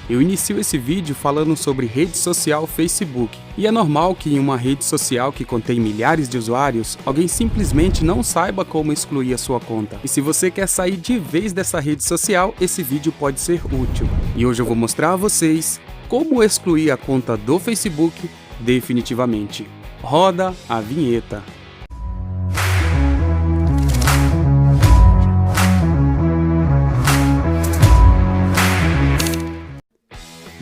Eu inicio esse vídeo falando sobre rede social Facebook. E é normal que em uma rede social que contém milhares de usuários, alguém simplesmente não saiba como excluir a sua conta. E se você quer sair de vez dessa rede social, esse vídeo pode ser útil. E hoje eu vou mostrar a vocês como excluir a conta do Facebook definitivamente. Roda a vinheta.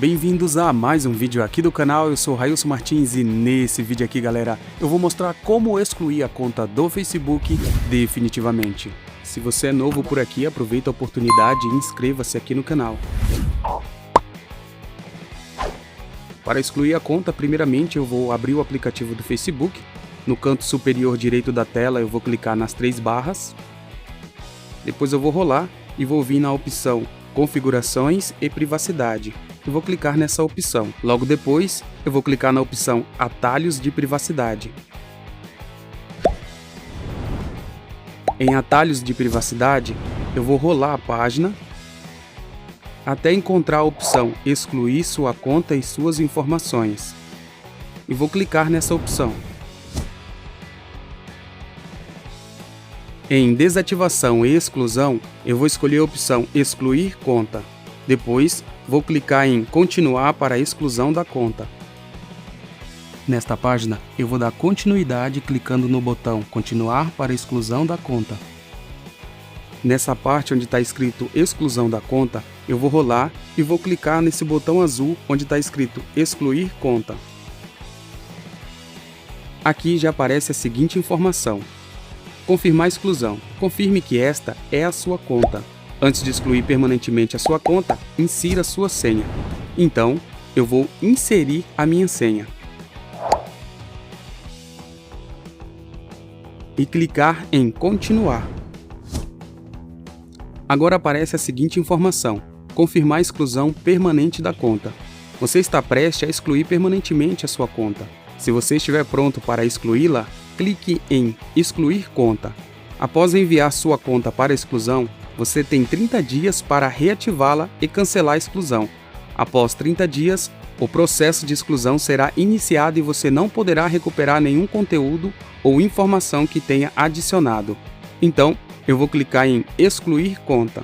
Bem-vindos a mais um vídeo aqui do canal, eu sou Railson Martins e nesse vídeo aqui, galera, eu vou mostrar como excluir a conta do Facebook definitivamente. Se você é novo por aqui, aproveita a oportunidade e inscreva-se aqui no canal. Para excluir a conta, primeiramente eu vou abrir o aplicativo do Facebook. No canto superior direito da tela eu vou clicar nas 3 barras. Depois eu vou rolar e vou vir na opção Configurações e Privacidade. Eu vou clicar nessa opção. Logo depois, eu vou clicar na opção Atalhos de Privacidade. Em Atalhos de Privacidade, eu vou rolar a página até encontrar a opção Excluir sua conta e suas informações. E vou clicar nessa opção. Em Desativação e Exclusão, eu vou escolher a opção Excluir conta. Depois, vou clicar em Continuar para a exclusão da conta. Nesta página, eu vou dar continuidade clicando no botão Continuar para a exclusão da conta. Nessa parte onde está escrito Exclusão da conta, eu vou rolar e vou clicar nesse botão azul onde está escrito Excluir conta. Aqui já aparece a seguinte informação. Confirmar a exclusão. Confirme que esta é a sua conta. Antes de excluir permanentemente a sua conta, insira sua senha. Então, eu vou inserir a minha senha. E clicar em Continuar. Agora aparece a seguinte informação. Confirmar a exclusão permanente da conta. Você está prestes a excluir permanentemente a sua conta. Se você estiver pronto para excluí-la, clique em Excluir conta. Após enviar sua conta para a exclusão, você tem 30 dias para reativá-la e cancelar a exclusão. Após 30 dias, o processo de exclusão será iniciado e você não poderá recuperar nenhum conteúdo ou informação que tenha adicionado. Então, eu vou clicar em Excluir conta.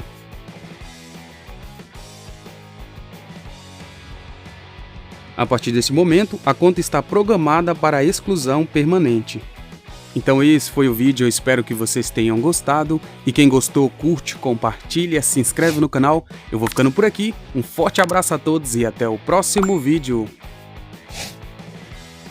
A partir desse momento, a conta está programada para a exclusão permanente. Então esse foi o vídeo, eu espero que vocês tenham gostado. E quem gostou, curte, compartilha, se inscreve no canal. Eu vou ficando por aqui, um forte abraço a todos e até o próximo vídeo.